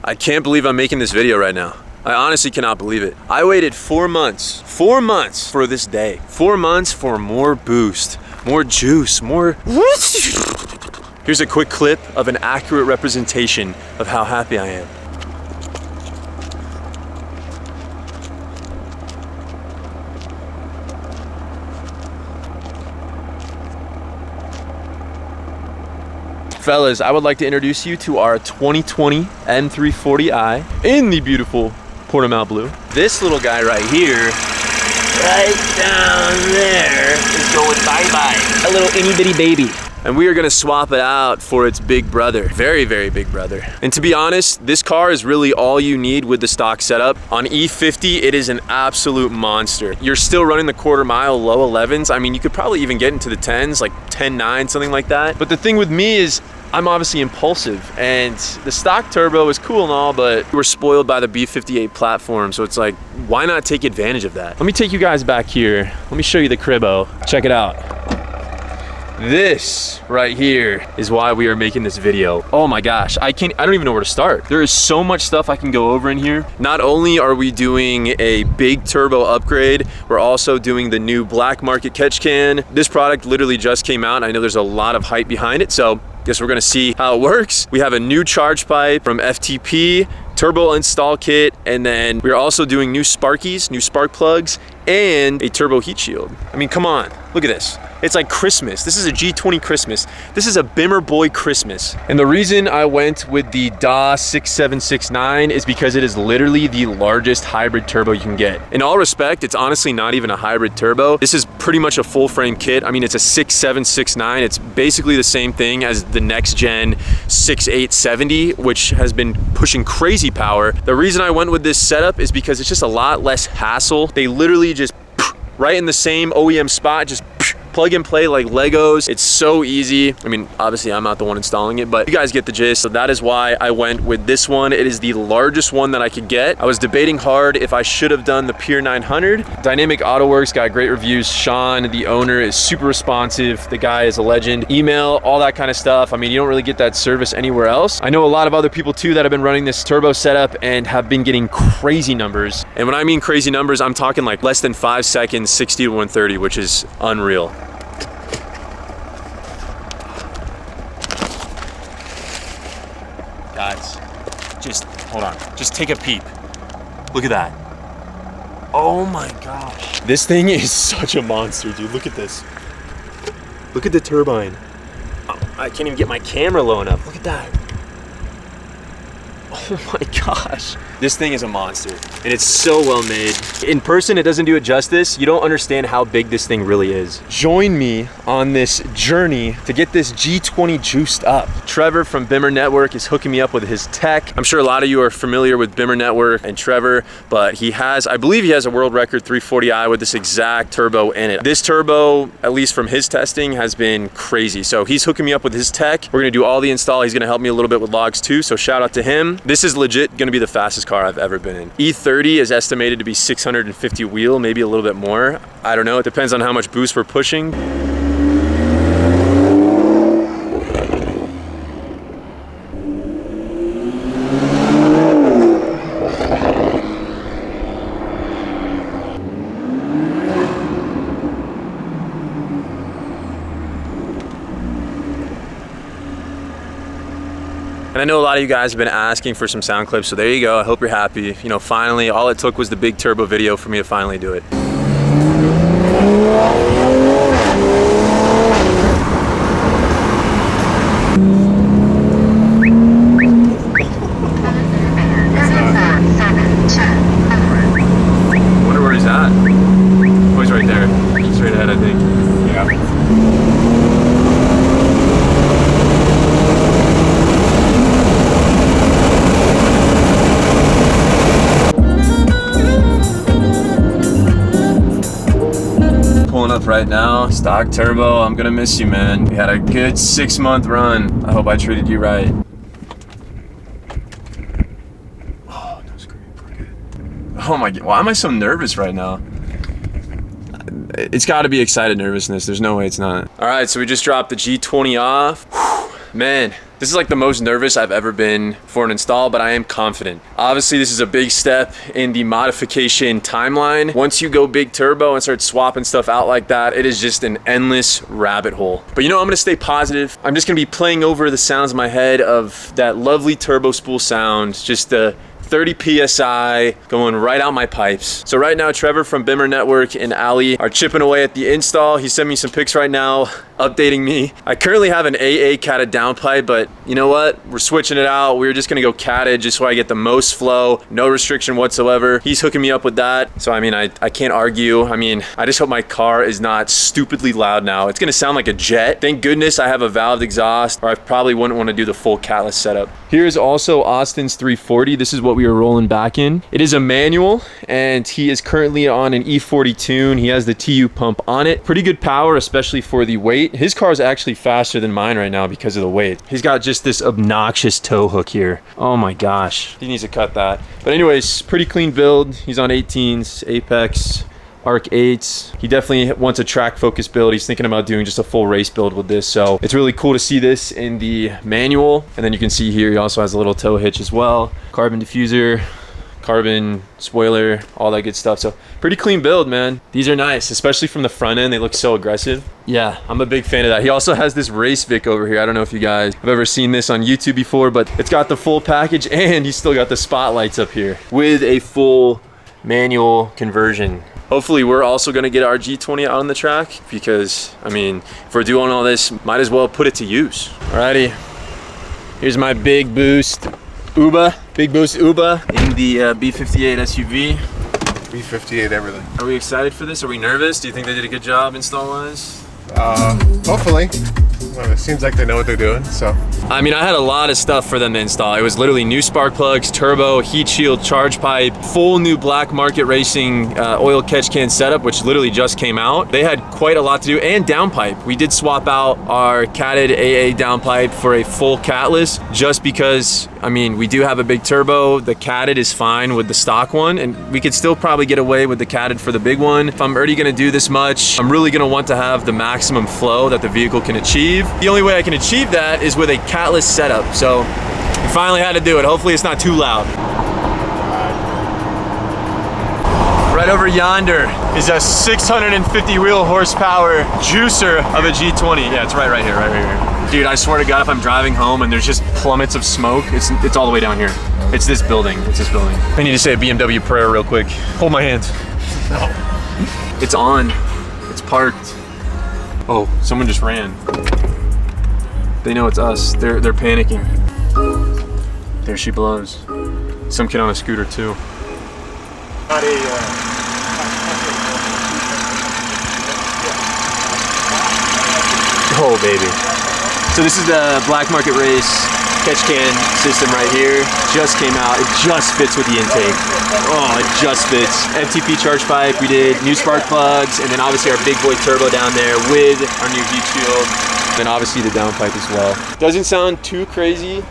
I can't believe I'm making this video right now. I honestly cannot believe it. I waited 4 months for this day. 4 months for more boost, more juice, more. Here's a quick clip of an accurate representation of how happy I am. Fellas, I would like to introduce you to our 2020 M340i in the beautiful Portimao blue. This little guy right here, right down there, is going bye-bye. A little itty-bitty baby. And we are gonna swap it out for its big brother. Very, very big brother. And to be honest, this car is really all you need with the stock setup. On E50, it is an absolute monster. You're still running the quarter mile, low 11s. I mean, you could probably even get into the 10s, like 10.9, something like that. But the thing with me is, I'm obviously impulsive, and the stock turbo is cool and all, but we're spoiled by the B58 platform, so it's like, why not take advantage of that? Let me take you guys back here. Let me show you the cribbo. Check it out. This right here is why we are making this video. Oh my gosh, I don't even know where to start. There is so much stuff I can go over in here. Not only are we doing a big turbo upgrade, we're also doing the new black market catch can. This product literally just came out. I know there's a lot of hype behind it, so guess we're gonna see how it works. We have a new charge pipe from FTP, turbo install kit, and then we're also doing new sparkies, new spark plugs, and a turbo heat shield. I mean, come on, look at this. It's like Christmas. This is a G20 Christmas. This is a Bimmer boy Christmas. And the reason I went with the DAW 6769 is because it is literally the largest hybrid turbo you can get. In all respect, it's honestly not even a hybrid turbo. This is pretty much a full frame kit. I mean, it's a 6769. It's basically the same thing as the next gen 6870, which has been pushing crazy power. The reason I went with this setup is because it's just a lot less hassle. They literally just right in the same OEM spot, just plug and play like Legos. It's so easy. I mean, obviously I'm not the one installing it, but you guys get the gist. So that is why I went with this one. It is the largest one that I could get. I was debating hard if I should have done the Pure 900. Dynamic Auto Works got great reviews. Sean, the owner, is super responsive. The guy is a legend. Email, all that kind of stuff. I mean, you don't really get that service anywhere else. I know a lot of other people too that have been running this turbo setup and have been getting crazy numbers. And when I mean crazy numbers, I'm talking like less than 5 seconds, 60 to 130, which is unreal. Guys, just hold on. Just take a peep. Look at that. Oh my gosh. This thing is such a monster, dude. Look at this. Look at the turbine. Oh, I can't even get my camera low enough. Look at that. Oh my gosh. This thing is a monster, and it's so well made. In person, it doesn't do it justice. You don't understand how big this thing really is. Join me on this journey to get this G20 juiced up. Trevor from Bimmer Network is hooking me up with his tech. I'm sure a lot of you are familiar with Bimmer Network and Trevor, but I believe he has a world record 340i with this exact turbo in it. This turbo, at least from his testing, has been crazy. So he's hooking me up with his tech. We're gonna do all the install. He's gonna help me a little bit with logs too, so shout out to him. This is legit gonna be the fastest car I've ever been in. E30 is estimated to be 650 wheel, maybe a little bit more. I don't know, it depends on how much boost we're pushing. And I know a lot of you guys have been asking for some sound clips, so there you go. I hope you're happy. You know, finally, all it took was the big turbo video for me to finally do it. Wonder where he's at. Oh, he's right there. He's right ahead, I think. Yeah. Up right now, stock turbo. I'm gonna miss you, man. We had a good 6-month run. I hope I treated you right. Oh, that was great. Oh my god, why am I so nervous right now? It's gotta be excited nervousness. There's no way it's not. All right, so we just dropped the G20 off. Whew, man, This is like the most nervous I've ever been for an install, but I am confident. Obviously, this is a big step in the modification timeline. Once you go big turbo and start swapping stuff out like that, it is just an endless rabbit hole. But you know, I'm gonna stay positive. I'm just gonna be playing over the sounds in my head of that lovely turbo spool sound, just the 30 PSI going right out my pipes. So right now, Trevor from Bimmer Network and Ali are chipping away at the install. He sent me some pics right now, updating me. I currently have an AA catted downpipe, but you know what? We're switching it out. We're just gonna go catted just so I get the most flow, no restriction whatsoever. He's hooking me up with that. So I mean, I can't argue. I mean, I just hope my car is not stupidly loud now. It's gonna sound like a jet. Thank goodness I have a valved exhaust, or I probably wouldn't wanna do the full catless setup. Here's also Austin's 340. This is what we are rolling back in. It is a manual, and he is currently on an E40 tune. He has the TU pump on it. Pretty good power, especially for the weight. His car is actually faster than mine right now because of the weight. He's got just this obnoxious tow hook here. Oh my gosh, he needs to cut that. But anyways, pretty clean build. He's on 18s, Apex, Arc 8s. He definitely wants a track focus build. He's thinking about doing just a full race build with this. So it's really cool to see this in the manual. And then you can see here, he also has a little tow hitch as well. Carbon diffuser, carbon spoiler, all that good stuff. So pretty clean build, man. These are nice, especially from the front end. They look so aggressive. Yeah, I'm a big fan of that. He also has this race Vic over here. I don't know if you guys have ever seen this on YouTube before, but it's got the full package, and he's still got the spotlights up here with a full manual conversion. Hopefully we're also gonna get our G20 out on the track, because I mean, if we're doing all this, might as well put it to use. Alrighty, here's my big boost Uba, big boost Uba in the B58 SUV. B58 everything. Are we excited for this? Are we nervous? Do you think they did a good job install-wise? Hopefully. Well, it seems like they know what they're doing, so. I mean, I had a lot of stuff for them to install. It was literally new spark plugs, turbo, heat shield, charge pipe, full new Black Market Racing oil catch can setup, which literally just came out. They had quite a lot to do, and downpipe. We did swap out our catted AA downpipe for a full catless, just because, I mean, we do have a big turbo. The catted is fine with the stock one, and we could still probably get away with the catted for the big one. If I'm already gonna do this much, I'm really gonna want to have the maximum flow that the vehicle can achieve. The only way I can achieve that is with a catless setup. So we finally had to do it. Hopefully it's not too loud. Right over yonder is a 650 wheel horsepower juicer of a G20. Yeah, it's right here, right here. Dude, I swear to God, if I'm driving home and there's just plummets of smoke, it's all the way down here. It's this building, it's this building. I need to say a BMW prayer real quick. Hold my hands. No. It's on, it's parked. Oh, someone just ran. They know it's us. They're panicking. There she blows. Some kid on a scooter too. Oh baby. So this is the Black Market Race catch can system right here. Just came out. It just fits with the intake. Oh, it just fits. FTP charge pipe. We did new spark plugs, and then obviously our big boy turbo down there with our new heat shield. And obviously the downpipe as well. Doesn't sound too crazy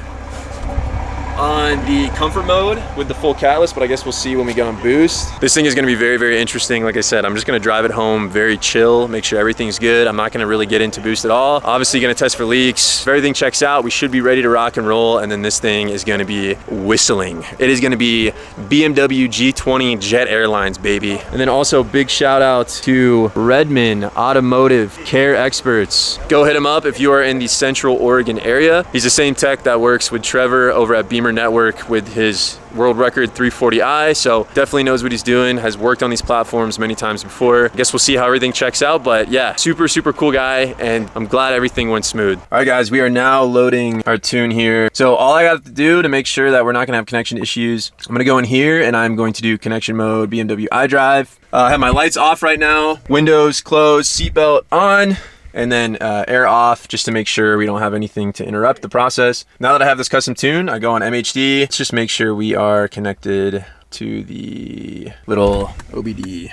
on the comfort mode with the full catless, but I guess we'll see when we get on boost. This thing is gonna be very, very interesting. Like I said, I'm just gonna drive it home very chill, make sure everything's good. I'm not gonna really get into boost at all. Obviously gonna test for leaks. If everything checks out, we should be ready to rock and roll, and then this thing is gonna be whistling. It is gonna be BMW G20 Jet Airlines, baby. And then also big shout out to Redmond Automotive Care Experts. Go hit him up if you are in the Central Oregon area. He's the same tech that works with Trevor over at Bimmer Network with his world record 340i, so definitely knows what he's doing, has worked on these platforms many times before. I guess we'll see how everything checks out, but yeah, super, super cool guy, and I'm glad everything went smooth. All right, guys, we are now loading our tune here. So all I got to do to make sure that we're not gonna have connection issues, I'm gonna go in here and I'm going to do connection mode BMW iDrive. I have my lights off right now, windows closed, seatbelt on, and then air off, just to make sure we don't have anything to interrupt the process. Now that I have this custom tune, I go on MHD. Let's just make sure we are connected to the little OBD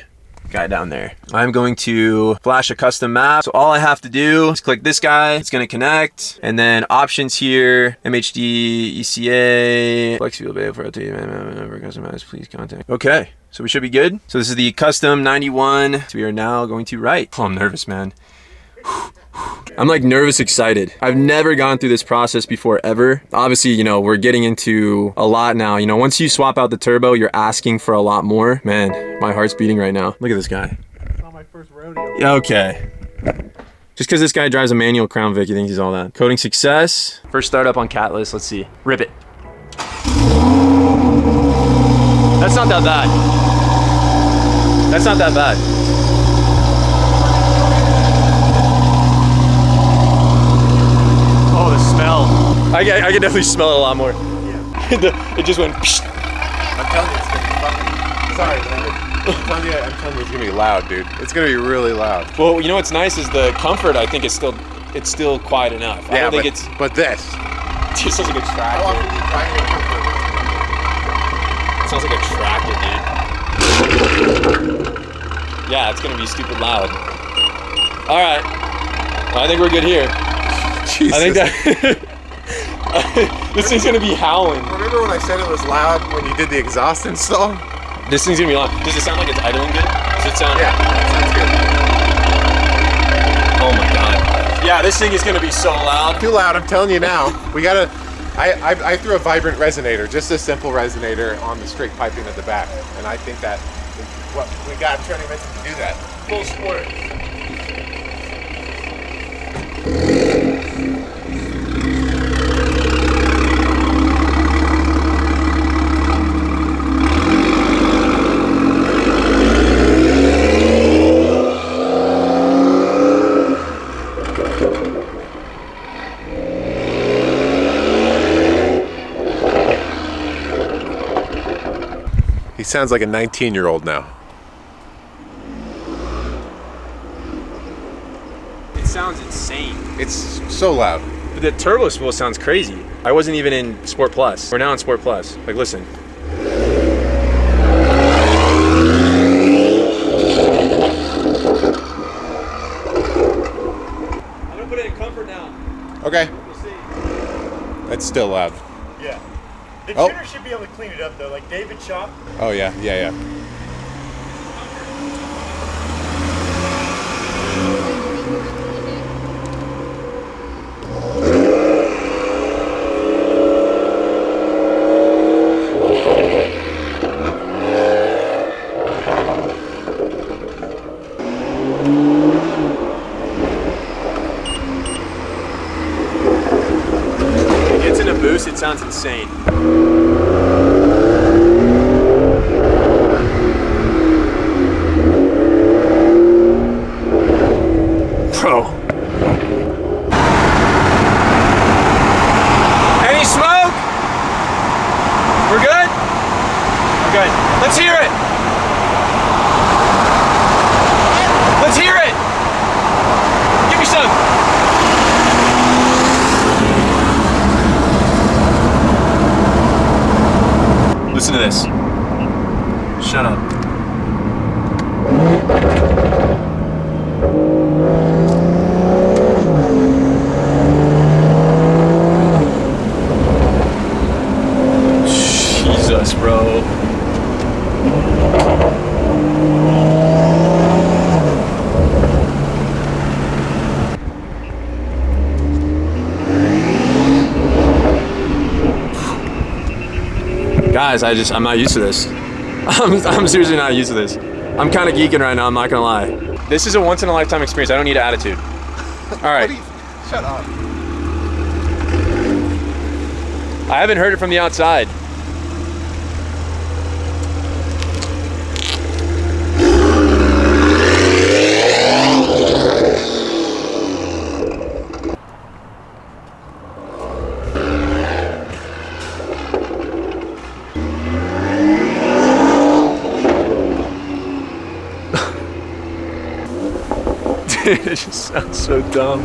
guy down there. I'm going to flash a custom map. So all I have to do is click this guy. It's going to connect, and then options here, MHD, ECA, flex field bay for customize, please contact. Okay, so we should be good. So this is the custom 91. So we are now going to write. Oh, I'm nervous, man. I'm like nervous excited. I've never gone through this process before ever. Obviously, you know, we're getting into a lot now. You know, once you swap out the turbo, you're asking for a lot more. Man, my heart's beating right now. Look at this guy. It's not my first rodeo. Yeah, okay. Just because this guy drives a manual Crown Vic, he thinks he's all that. Coding success. First startup on Catalyst, let's see. Rip it. That's not that bad. That's not that bad. Oh, the smell. I can definitely smell it a lot more. Yeah. It just went. Psh. I'm telling you, it's gonna be fucking. Sorry, man. I'm telling you, it's gonna be loud, dude. It's gonna be really loud. Well, you know what's nice is the comfort. I think it's still quiet enough. Yeah, I don't think it's. But this. It sounds like a tractor. How often do you try and get comfort? It sounds like a tractor, dude. Yeah, it's gonna be stupid loud. All right. Well, I think we're good here. Jesus. I think that this thing's gonna be howling. Remember when I said it was loud when you did the exhaust install? This thing's gonna be loud. Does it sound like it's idling good? Does it sound? Yeah, that sounds good. Oh my god. Yeah, this thing is gonna be so loud. Too loud, I'm telling you now. We gotta. I threw a vibrant resonator, just a simple resonator on the straight piping at the back, and I think that what we got turning minutes to do that. Full sport. He sounds like a 19-year-old now. It sounds insane. It's so loud. But the turbo spool sounds crazy. I wasn't even in Sport Plus. We're now in Sport Plus. Like, listen. I'm gonna put it in comfort now. Okay. We'll see. That's still loud. Yeah. The Oh. tuner should be able to clean it up though, like David Shop. Oh yeah, yeah, yeah. It gets in a boost, it sounds insane. Bro. Any smoke? We're good? We're good. Let's hear it. Let's hear it. Give me some. Listen to this. Shut up. Jesus, bro. Guys, I'm not used to this. I'm seriously not used to this. I'm kind of geeking right now, I'm not gonna lie. This is a once in a lifetime experience. I don't need an attitude. All right. Shut up. I haven't heard it from the outside. Dude, it just sounds so dumb.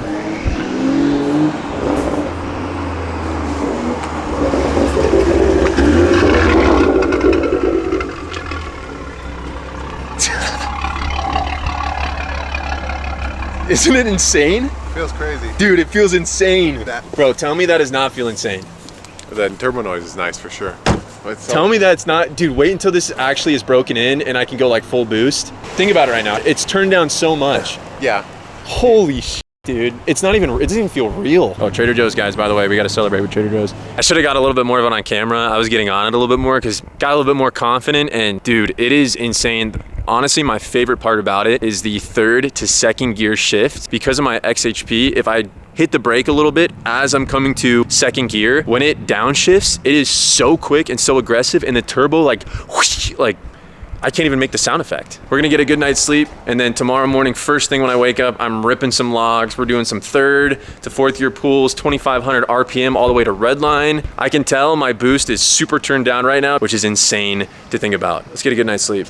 Isn't it insane? Feels crazy. Dude, it feels insane. That- Bro, tell me that does not feel insane. That turbo noise is nice for sure. Tell me that's not, dude, wait until this actually is broken in and I can go like full boost. Think about it right now. It's turned down so much. Yeah. Holy shit. dude. It doesn't even feel real. Oh, Trader Joe's, guys, by the way, we gotta celebrate with Trader Joe's. I should have got a little bit more of it on camera. I was getting on it a little bit more because got a little bit more confident, and dude, it is insane. Honestly, my favorite part about it is the 3rd to 2nd gear shift. Because of my XHP, if I hit the brake a little bit as I'm coming to 2nd gear, when it downshifts, it is so quick and so aggressive, and the turbo like whoosh, like I can't even make the sound effect. We're gonna get a good night's sleep, and then tomorrow morning, first thing when I wake up, I'm ripping some logs. We're doing some 3rd to 4th gear pulls, 2,500 RPM all the way to redline. I can tell my boost is super turned down right now, which is insane to think about. Let's get a good night's sleep.